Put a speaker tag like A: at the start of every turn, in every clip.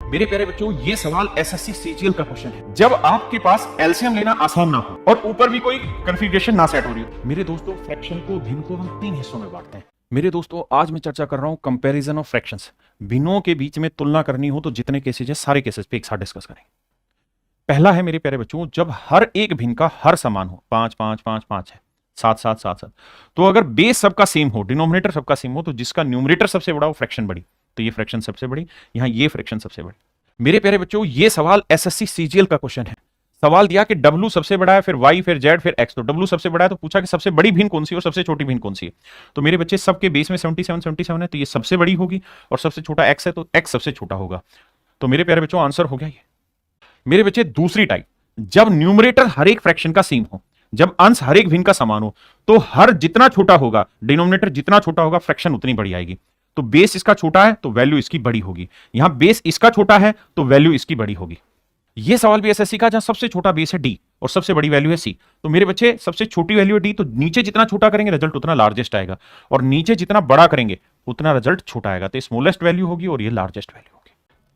A: मेरे प्यारे बच्चों, ये सवाल एसएससी सीजीएल का क्वेश्चन है। जब आपके पास एलसीएम लेना आसान ना हो और ऊपर भी कोई कॉन्फ़िगरेशन ना सेट हो रही हो। मेरे दोस्तों, फ्रैक्शन को भिन्न को हम 3 हिस्सों में बांटते हैं। मेरे दोस्तों, आज मैं चर्चा कर रहा हूं कंपैरिजन ऑफ फ्रैक्शंस। भिन्नों के बीच में तुलना करनी हो तो जितने केसेज है सारे केसेस पे एक साथ डिस्कस करेंगे। पहला है मेरे प्यारे बच्चों, जब हर एक भिन्न का हर समान हो, 5 5 5 5 है, 7 7 7 7, तो अगर बेस सबका सेम हो, डिनोमिनेटर सबका सेम हो, तो जिसका न्यूमरेटर सबसे बड़ा हो फ्रैक्शन बड़ी, तो ये फ्रैक्शन सबसे बड़ी, यहां ये फ्रैक्शन सबसे बड़ी। मेरे प्यारे बच्चों, ये सवाल एसएससी सीजीएल का क्वेश्चन है। सवाल दिया कि W सबसे बड़ा है, फिर Y, फिर Z, फिर X। तो W सबसे बड़ा है तो पूछा कि सबसे बड़ी भिन्न कौन सी है और सबसे छोटी भिन्न कौन सी है। तो मेरे बच्चे, सबके बेस में 77 77 है, तो ये सबसे बड़ी होगी, और सबसे छोटा X है तो X सबसे छोटा होगा। तो मेरे प्यारे बच्चों, आंसर हो गया ये। मेरे बच्चे, दूसरी टाइप, जब न्यूमरेटर हर एक फ्रैक्शन का सेम हो, जब अंश हर एक भिन्न का समान हो, तो हर जितना छोटा होगा, डिनोमिनेटर जितना छोटा होगा, फ्रैक्शन उतनी बड़ी आएगी। तो बेस इसका छोटा है तो वैल्यू इसकी बड़ी होगी, यहां बेस इसका छोटा है तो वैल्यू इसकी बड़ी होगी। यह सवाल भी एसएससी का, जहां सबसे छोटा बेस है D और सबसे बड़ी वैल्यू है C। तो मेरे बच्चे, सबसे छोटी वैल्यू है D, तो नीचे जितना छोटा करेंगे रिजल्ट उतना लार्जेस्ट आएगा, और नीचे जितना बड़ा करेंगे उतना रिजल्ट छोटा आएगा। तो स्मॉलेस्ट वैल्यू होगी और ये लार्जेस्ट वैल्यू होगी।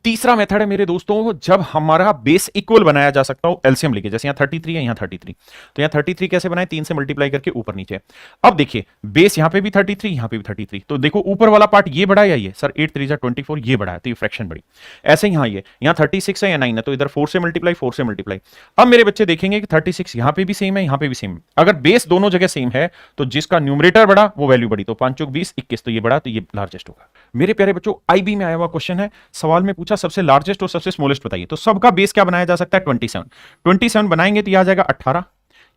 A: तीसरा मेथड है मेरे दोस्तों, जब हमारा बेस इक्वल बनाया जा सकता हो एलसीएम लेके। जैसे यहाँ 33 है, यहाँ 33, तो यहाँ 33 कैसे बनाए, 3 से मल्टीप्लाई करके ऊपर नीचे। अब देखिए, बेस यहाँ पे भी 33, यहाँ पे भी 33, तो देखो ऊपर वाला पार्ट ये बड़ा है या ये, सर 8 3 24, ये बड़ा है, तो ये फ्रैक्शन बड़ी। ऐसे यहाँ ये, यहाँ 36 है या 9 है, तो इधर 4 से मल्टीप्लाई, 4 से मल्टीप्लाई। अब मेरे बच्चे देखेंगे कि 36 यहाँ पे भी सेम है, यहाँ पे भी सेम है। अगर बेस दोनों जगह सेम है तो जिसका न्यूमरेटर बड़ा वो वैल्यू बड़ी, तो 5 चौक 20 21, तो ये बड़ा, तो ये लार्जेस्ट होगा। मेरे प्यारे बच्चों, आईबी में आया हुआ क्वेश्चन है। सवाल में पूछा सबसे लार्जेस्ट और सबसे स्मॉलेस्ट बताइए। तो सबका बेस क्या बनाया जा सकता है, 27। 27 बनाएंगे तो यह आ जाएगा 18,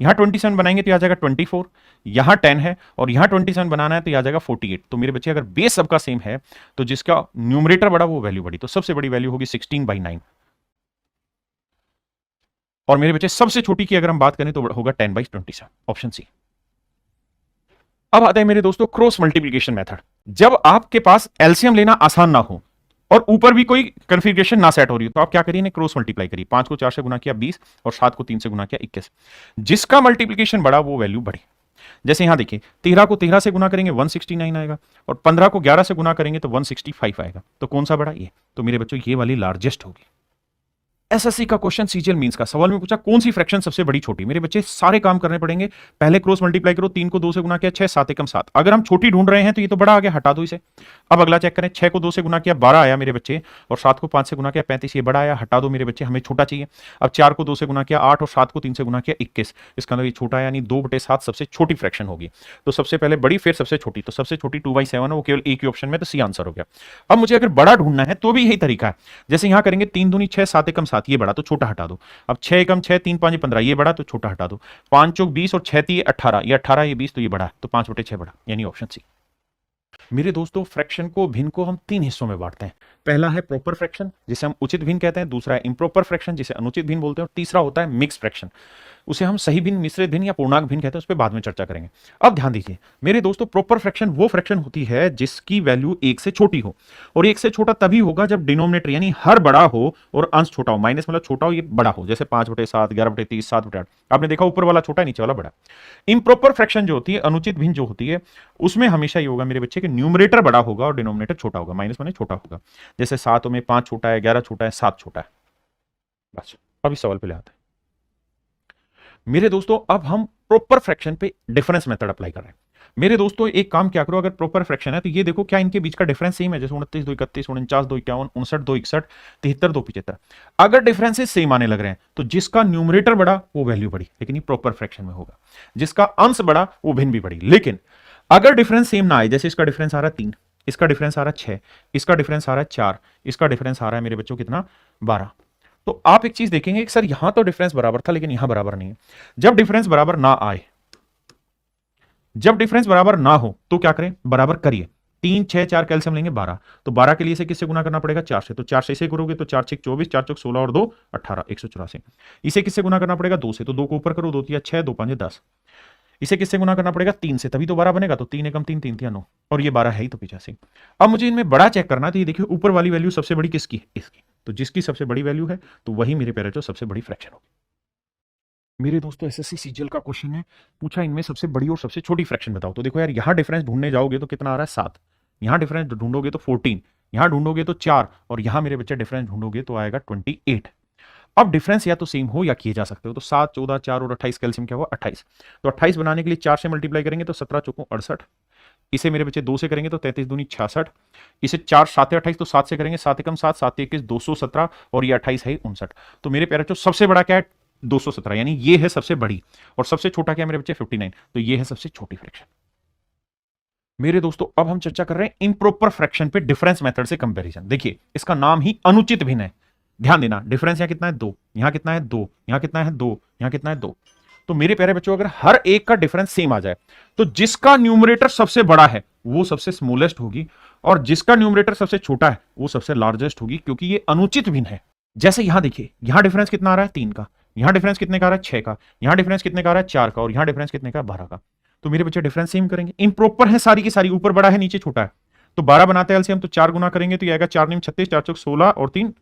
A: यहां 27 बनाएंगे तो यह आ जाएगा 24, यहां 10 है, और यहां 27 बनाना है तो यह आ जाएगा 48। तो मेरे बच्चे, अगर बेस सबका सेम है तो जिसका न्यूमरेटर बड़ा वो वैल्यू बड़ी, तो सबसे बड़ी वैल्यू होगी 16/9। और मेरे बच्चे, सबसे छोटी की अगर हम बात करें तो होगा 10/27, ऑप्शन सी। अब आता है मेरे दोस्तों क्रॉस मल्टीप्लिकेशन मेथड। जब आपके पास एलसीएम लेना आसान ना हो और ऊपर भी कोई कॉन्फ़िगरेशन ना सेट हो रही हो, तो आप क्या करिए, क्रॉस मल्टीप्लाई करिए। 5 को 4 से गुना किया 20, और 7 को 3 से गुना किया 21। जिसका मल्टीप्लिकेशन बड़ा वो वैल्यू बड़ी। जैसे यहां देखिए, 13 को 13 से गुना करेंगे 169 आएगा, और 15 को 11 से गुना करेंगे तो 165 आएगा। तो कौन सा बड़ा, ये। तो मेरे बच्चों, ये वाली लार्जेस्ट होगी। एसएससी का क्वेश्चन सीजीएल मींस का, सवाल में पूछा कौन सी फ्रैक्शन सबसे बड़ी छोटी। मेरे बच्चे, सारे काम करने पड़ेंगे। पहले क्रॉस मल्टीप्लाई करो, 3 को 2 से गुना किया 6, 7 एकम 7। अगर हम छोटी ढूंढ रहे हैं तो ये तो बड़ा आ गया, हटा दो इसे। अब अगला चेक करें, 6 को 2 से गुना किया 12 आया मेरे बच्चे, और 7 को 5 से गुना किया 35, ये बड़ा आया, हटा दो मेरे बच्चे, हमें छोटा चाहिए। अब 4 को 2 से गुना किया 8, और 7 को 3 से गुना किया 21, इसका मतलब ये छोटा है, यानी 2/7 सबसे छोटी फ्रैक्शन होगी। तो सबसे पहले बड़ी, फिर सबसे छोटी। तो सबसे छोटी 2/7 है, वो केवल एक ही ऑप्शन में, तो सी आंसर हो गया। अब मुझे अगर बड़ा ढूंढना है तो भी यही तरीका है। जैसे यहां करेंगे 3 दूनी 6, 7 एकम 7, ये बड़ा, तो छोटा हटा दो। अब 6 एकम 6, 3 5 15, ये बड़ा, तो छोटा हटा दो। 5 चौक 20 और 6 3 18, ये 18, ये 20, तो ये बड़ा है, तो 5/6 बड़ा, यानी ऑप्शन सी। मेरे दोस्तों, फ्रैक्शन को, भिन्न को हम 3 हिस्सों में बांटते हैं। पहला है प्रॉपर फ्रैक्शन, जिसे हम उचित भिन्न कहते हैं। दूसरा है इम्प्रॉपर फ्रैक्शन, जिसे अनुचित भिन्न बोलते हैं। और तीसरा होता है मिक्स फ्रैक्शन, उसे हम सही भिन्न, मिश्रित भिन्न या पूर्णांक भिन्न कहते हैं। उस पर बाद में चर्चा करेंगे। अब ध्यान दीजिए मेरे दोस्तों, प्रॉपर फ्रैक्शन वो फ्रैक्शन होती है जिसकी वैल्यू 1 से छोटी हो, और 1 से छोटा तभी होगा जब डिनोमिनेटर यानी हर बड़ा हो और अंश छोटा हो। माइनस मतलब छोटा हो, ये बड़ा हो। जैसे 5/7, 11/30, 7/8। आपने देखा ऊपर वाला छोटा है, नीचे वाला बड़ा। इम्प्रॉपर फ्रैक्शन जो होती है, अनुचित भिन्न जो होती है, उसमें हमेशा ये होगा मेरे बच्चे कि न्यूमरेटर बड़ा होगा और डिनोमिनेटर छोटा होगा। माइनस माने छोटा होगा। जैसे 7 में 5 छोटा है, 11 छोटा है, 7 छोटा है। बस अब इस सवाल पे ले आते हैं मेरे दोस्तों। अब हम प्रॉपर फ्रैक्शन पे डिफरेंस मेथड अप्लाई कर रहे हैं। मेरे दोस्तों, एक काम क्या करो, अगर प्रॉपर फ्रैक्शन है तो ये देखो क्या इनके बीच का डिफरेंस सेम है। जैसे 29 2 31, 49 2 51, 59 2 61, 73 2 75। अगर डिफरेंसेस सेम आने लग रहे हैं तो जिसका न्यूमरेटर बड़ा वो वैल्यू बड़ी, लेकिन ये प्रॉपर फ्रैक्शन में होगा। जिसका अंश बड़ा वो भिन्न भी बड़ी। लेकिन अगर डिफरेंस सेम ना आए, जैसे इसका डिफरेंस आ रहा है 3, इसका डिफरेंस आ रहा है 6, इसका डिफरेंस आ रहा है 4, इसका डिफरेंस आ रहा है मेरे बच्चों कितना, 12, तो आप एक चीज देखेंगे कि सर यहां तो डिफरेंस बराबर था लेकिन यहां बराबर नहीं है। जब डिफरेंस बराबर ना आए, जब डिफरेंस बराबर ना हो तो क्या करें, बराबर करिए। 3 6 4 कैल्सियम लेंगे 12, तो 12 के लिए इसे किससे गुना करना पड़ेगा, 4 से। तो 4 से इसे करोगे तो 4 6 24, 4 चौक 16 और 2 18, 184। इसे किससे गुना करना पड़ेगा, 2 से। तो 2 को ऊपर करो, 2 3 6, 2 5 10। इसे किससे गुना करना पड़ेगा, 3 से, तभी तो 12 बनेगा। तो 3 एकम 3, 3 3 9, और ये 12 है ही तो 85। अब मुझे इनमें बड़ा चेक करना, तो ये देखिए ऊपर वाली वैल्यू सबसे बड़ी किसकी है, इसकी। तो जिसकी सबसे बड़ी वैल्यू है तो वही मेरे प्यारे सबसे बड़ी फ्रैक्शन होगी। मेरे दोस्तों, एसएससी सीजीएल का क्वेश्चन है, पूछा इनमें सबसे बड़ी और सबसे छोटी फ्रैक्शन बताओ। तो देखो यार, यहां डिफरेंस ढूंढने जाओगे तो कितना आ रहा है, 7। यहां डिफरेंस ढूंढोगे तो 14, यहां ढूंढोगे तो 4 और यहां मेरे बच्चे डिफरेंस ढूंढोगे तो आएगा 28। अब डिफरेंस या तो सेम हो या किए जा सकते हो, तो 7 14 4 और 28 कैल्शियम क्या हुआ 28। तो 28 बनाने के लिए 4 से मल्टीप्लाई करेंगे तो 17 चौको 68। इसे मेरे बच्चे 2 से करेंगे तो 33 दूनी 66। इसे 4 7 28 तो 7 से करेंगे 7 एकम 7 7 21 217 और ये 28 है 59। तो मेरे प्यारे बच्चों सबसे बड़ा क्या है 217, यानी ये है सबसे बड़ी, और सबसे छोटा क्या है मेरे बच्चे 59, तो ये है सबसे छोटी फ्रैक्शन। मेरे दोस्तों अब हम चर्चा कर रहे हैं इम्प्रॉपर फ्रैक्शन पे डिफरेंस मेथड से कंपैरिजन। देखिए इसका नाम ही अनुचित भिन्न है। ध्यान देना, डिफरेंस यहां कितना है 2, यहां कितना है 2, यहां कितना है 2, यहां कितना है 2। तो मेरे प्यारे बच्चों अगर हर एक का डिफरेंस सेम आ जाए तो जिसका न्यूमरेटर सबसे बड़ा है वो सबसे स्मॉलेस्ट होगी, और जिसका न्यूमरेटर सबसे छोटा है वो सबसे लार्जेस्ट होगी, क्योंकि ये अनुचित भिन्न है। जैसे यहां देखिए, यहां डिफरेंस कितना आ रहा है 3 का, यहां डिफरेंस कितने का आ रहा है 6 का, यहां डिफरेंस कितने का आ रहा है 4 का, और यहां डिफरेंस कितने का 12 का। तो मेरे बच्चे डिफरेंस सेम करेंगे, इम्प्रॉपर है सारी की सारी, ऊपर बड़ा है नीचे छोटा है। तो 12 बनाते हैं एलसीएम, तो 4 गुना करेंगे तो ये आएगा 4 नीम 36, 4 चौक 16 और 3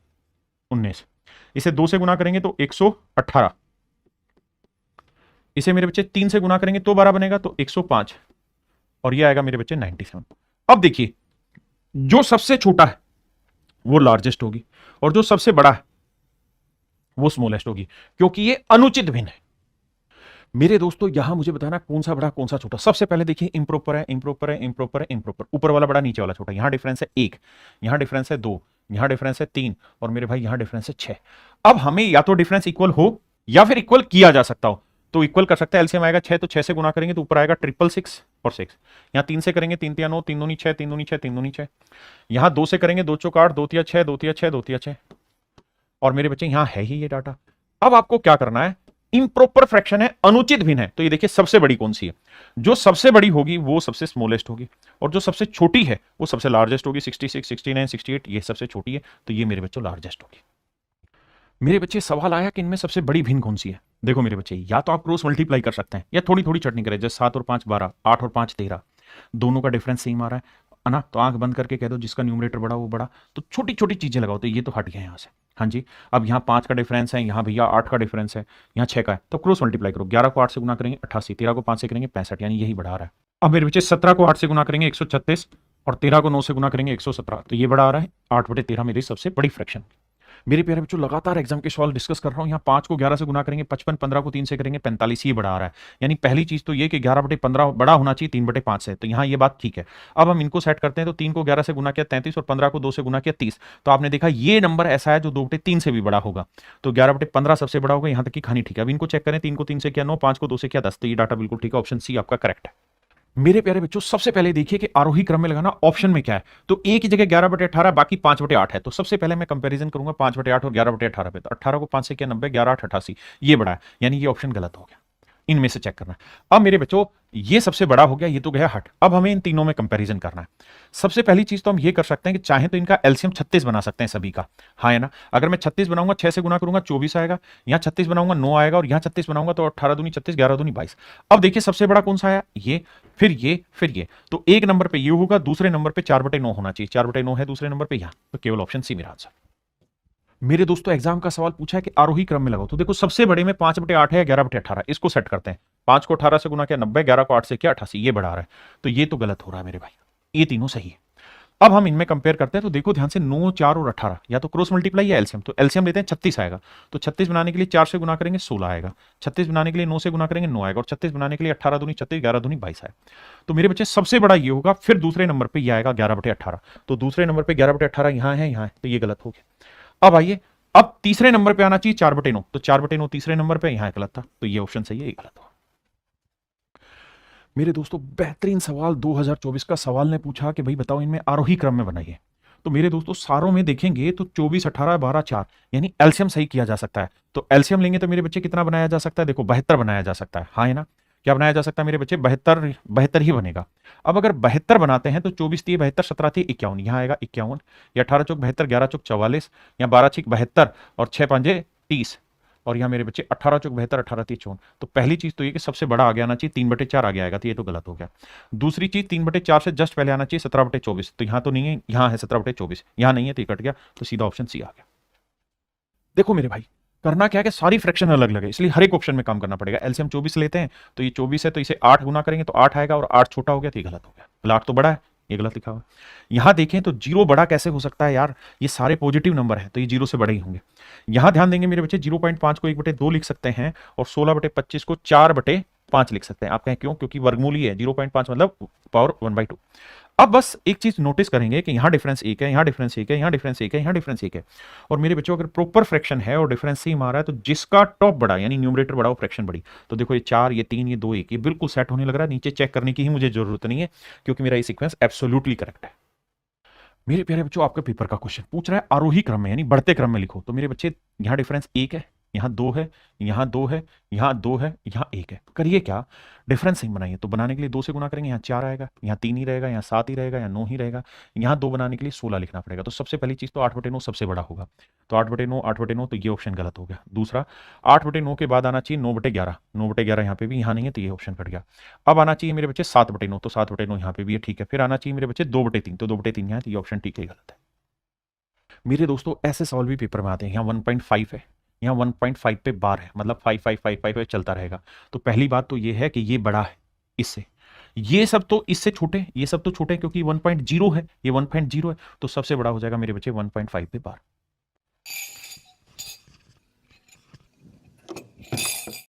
A: 19। इसे 2 से गुना करेंगे तो 118। इसे मेरे बच्चे 3 से गुना करेंगे तो 12 बनेगा तो 105, और ये आएगा मेरे बच्चे 97। अब देखिए जो सबसे छोटा है वो लार्जेस्ट होगी, और जो सबसे बड़ा है वो स्मॉलेस्ट होगी, क्योंकि ये अनुचित भिन्न है। मेरे दोस्तों यहां मुझे बताना कौन सा बड़ा कौन सा छोटा। सबसे पहले देखिए इम्प्रॉपर है, इम्प्रॉपर है, इम्प्रॉपर है, इम्प्रॉपर, ऊपर वाला बड़ा नीचे वाला छोटा। यहां डिफरेंस है 1, यहां डिफरेंस है 2, यहां डिफरेंस है 3, और मेरे भाई यहां डिफरेंस है 6। अब हमें या तो डिफरेंस इक्वल हो या फिर इक्वल किया जा सकता हो, तो इक्वल कर सकते हैं। एलसीएम आएगा 6, तो 6 से गुना करेंगे तो ऊपर आएगा 666 और 6। यहां 3 से करेंगे 3 3 9, 3 दूनी 6, 3 दूनी 6, 3 दूनी 6। यहां 2 से करेंगे 2 चौक 8, 2 तिया 6, 2 तिया 6, 2 तिया 6। और मेरे बच्चे यहां है ही ये डाटा। अब आपको क्या करना है, इम्प्रॉपर फ्रैक्शन है, अनुचित भिन्न है, तो ये देखिए सबसे बड़ी कौन सी है। जो सबसे बड़ी होगी वो सबसे स्मॉलेस्ट होगी, और जो सबसे छोटी है वो सबसे लार्जेस्ट होगी। 66 69 68 ये सबसे छोटी है, तो ये मेरे बच्चों लार्जेस्ट होगी। मेरे बच्चे सवाल आया कि इनमें सबसे बड़ी भिन्न कौन सी है। देखो मेरे बच्चे, या तो आप क्रॉस मल्टीप्लाई कर सकते हैं या थोड़ी थोड़ी चटनी करें, जैसे 7 और 5 12, 8 और 5 13, दोनों का डिफरेंस सेम आ रहा है ना, तो आंख बंद करके कह दो जिसका न्यूमरेटर बड़ा वो बड़ा। तो छोटी छोटी चीजें लगाओ, तो ये तो हट गया यहां से। हाँ जी, अब यहाँ 5 का डिफरेंस है, यहाँ भैया 8 का डिफरेंस है, यहाँ 6 का है, तो क्रॉस मल्टीप्लाई करो। 11 को 8 से गुना करेंगे 88, 13 को 5 से करेंगे 65, यानी यही बढ़ा रहा है। अब मेरे बच्चे 17 को 8 से गुना करेंगे 136, और 13 को 9 से गुना करेंगे 117, तो ये बड़ा आ रहा है 8/13 मेरी सबसे बड़ी फ्रैक्शन। मेरे प्यारे बच्चों लगातार एग्जाम के सवाल डिस्कस कर रहा हूं। यहाँ 5 को 11 से गुना करेंगे 55, 15 को 3 से करेंगे 45, ये बड़ा आ रहा है। यानी पहली चीज तो ये कि 11/15 बड़ा होना चाहिए 3/5 से, तो यहाँ ये बात ठीक है। अब हम इनको सेट करते हैं, तो 3 को 11 से गुना किया 33, और 15 को 2 से गुना किया 30, तो आपने देखा ये नंबर ऐसा है जो 2/3 से भी बड़ा होगा, तो 11/15 सबसे बड़ा होगा। यहाँ तक की कहानी ठीक है। अब इनको चेक करें, 3 को 3 से किया 9, 5 को 2 से किया 10, तो ये डाटा बिल्कुल ठीक है, ऑप्शन सी आपका करेक्ट है। मेरे प्यारे बच्चों सबसे पहले देखिए कि आरोही क्रम में लगाना ऑप्शन में क्या है। तो ए की जगह 11/18, बाकी 5/8 है, तो सबसे पहले मैं कंपैरिजन करूंगा 5/8 और 11/18 पे। तो 18 को 5 से किया 90, 11 8 88, ये बड़ा है, यानी ये ऑप्शन गलत हो गया। इनमें से चेक करना है। अब मेरे बच्चों ये सबसे बड़ा हो गया, ये तो गया हट। अब हमें इन तीनों में कंपैरिजन करना है। सबसे पहली चीज तो हम ये कर सकते हैं कि चाहे तो इनका एलसीएम 36 बना सकते हैं सभी का, हाँ है ना। अगर मैं 36 बनाऊंगा 6 से गुना करूंगा 24 आएगा, यहां 36 बनाऊंगा 9 आएगा, और यहां 36 बनाऊंगा तो 18 दूनी 36, 11 दूनी 22। अब देखिए सबसे बड़ा कौन सा आया, ये, फिर ये, फिर ये। तो एक नंबर पे ये होगा, दूसरे नंबर पे 4/9 होना चाहिए, 4/9 है दूसरे नंबर पे यहां, तो केवल ऑप्शन सी मेरा आंसर। मेरे दोस्तों एग्जाम का सवाल पूछा है कि आरोही क्रम में लगाओ, तो देखो सबसे बड़े में 5/8 है, 11/18, इसको सेट करते हैं। 5 को 18 से गुना किया 90, 11 को 8 से किया 88, ये बढ़ा रहा है, तो ये तो गलत हो रहा है मेरे भाई, ये तीनों सही है। अब हम इनमें कंपेयर करते हैं, तो देखो ध्यान से 9 4 और 18 या तो क्रॉस मल्टीप्लाई या एलसीएम, तो एलसीएम लेते हैं 36 आएगा, तो 36 बनाने के लिए 4 से गुना करेंगे 16 आएगा, 36 बनाने के लिए 9 से गुना करेंगे 9 आएगा, और 36 बनाने के लिए 18 दूनी 36, 11 दूनी 22 आएगा। तो मेरे बच्चे सबसे बड़ा ये होगा, फिर दूसरे नंबर पर यह आएगा 11/18, तो दूसरे नंबर पर 11/18 यहाँ है, तो ये गलत हो गया। अब आइए, अब तीसरे नंबर पे आना चाहिए 4/9, तो 4/9 तीसरे नंबर पे, यहां गलत था, तो ये ऑप्शन सही है, ये गलत हुआ। मेरे दोस्तों बेहतरीन सवाल 2024 का सवाल ने पूछा कि भाई बताओ इनमें आरोही क्रम में बनाइए। तो मेरे दोस्तों सारों में देखेंगे तो 24 18 12 4, यानी एलसीएम सही किया जा सकता है। तो एलसीएम लेंगे तो मेरे बच्चे कितना बनाया जा सकता है, देखो 72 बनाया जा सकता है, हाँ है ना। क्या बनाया जा सकता है मेरे बच्चे, 72 ही बनेगा। अब अगर 72 बनाते हैं तो 24 3 72, 17 3 51, यहाँ आएगा 51, या 18 चौक 72, 11 चौक 44, या 12 6 72, और 6 5 30, और यहाँ मेरे बच्चे 18 चौक 72, 18 3 54। तो पहली चीज तो ये कि सबसे बड़ा आ गया आना चाहिए, 3/4 आ गया आएगा, तो ये तो गलत हो गया। दूसरी चीज 3/4 से जस्ट पहले आना चाहिए 17/24, तो यहाँ तो नहीं है, यहाँ है 17/24, यहाँ नहीं है, तो ये कट गया, तो सीधा ऑप्शन सी आ गया। देखो मेरे भाई करना क्या है कि सारी फ्रैक्शन अलग अलग है, इसलिए हर एक ऑप्शन में काम करना पड़ेगा। एलसीएम 24 लेते हैं, तो ये 24 है, तो इसे 8 गुना करेंगे तो 8 आएगा, और 8 छोटा हो गया तो ये गलत हो गया, 8 तो बड़ा है, ये गलत लिखा हुआ। यहां देखें तो 0 बड़ा कैसे हो सकता है यार, ये सारे पॉजिटिव नंबर हैं तो ये 0 से बड़े ही होंगे। यहां ध्यान देंगे मेरे बच्चे, 0.5 को 1/2 लिख सकते हैं और 16/25 को 4/5 लिख सकते हैं। आप कहें क्यों? क्योंकि वर्गमूल ही है, 0.5 मतलब पावर 1/2। अब बस एक चीज नोटिस करेंगे कि यहां डिफरेंस 1 है, यहां डिफरेंस 1 है, यहां डिफरेंस 1 है, यहां डिफरेंस 1 है। और मेरे बच्चों अगर प्रॉपर फ्रैक्शन है और डिफरेंस सेम आ रहा है तो जिसका टॉप बड़ा यानी न्यूमरेटर बड़ा हो फ्रैक्शन बड़ी। तो देखो ये 4, ये 3, ये 2, 1, ये बिल्कुल सेट होने लग रहा है। नीचे चेक करने की ही मुझे जरूरत नहीं है क्योंकि मेरा ये सीक्वेंस एब्सोल्युटली करेक्ट है। मेरे प्यारे बच्चों, आपके पेपर का क्वेश्चन पूछ रहा है आरोही क्रम में यानी बढ़ते क्रम में लिखो। तो मेरे बच्चे यहां डिफरेंस 1 है, यहां 2 है, यहां 2 है, यहां 2 है, यहां 1 है। करिए क्या, डिफरेंस सेम बनाइए। तो बनाने के लिए 2 से गुना करेंगे, यहां 4 आएगा, यहां 3 ही रहेगा, यहां 7 ही रहेगा, यहां 9 ही रहेगा। यहां 2 बनाने के लिए 16 लिखना पड़ेगा। तो सबसे पहली चीज तो 8/9 सबसे बड़ा होगा। तो 8/9, 8/9, तो ये ऑप्शन गलत हो गया। दूसरा, 8/9 के बाद आना चाहिए 9/11। 9/11 यहाँ पे भी, यहाँ नहीं है तो ये ऑप्शन कट गया। अब आना चाहिए मेरे बच्चे 7/9, तो 7/9 यहाँ पे भी है, ठीक है। फिर आना चाहिए मेरे बच्चे 2/3, तो 2/3 यहाँ है, तो ये ऑप्शन ठीक है, गलत है। मेरे दोस्तों ऐसे सवाल भी पेपर में आते हैं। यहाँ 1.5 है, यहाँ 1.5 पे बार है, मतलब 5 पे चलता रहेगा। तो पहली बात तो ये है कि ये बड़ा है इससे, ये सब तो इससे छोटे, ये सब तो छोटे क्योंकि 1.0 है, ये 1.0 है। तो सबसे बड़ा हो जाएगा मेरे बच्चे 1.5 पे बार।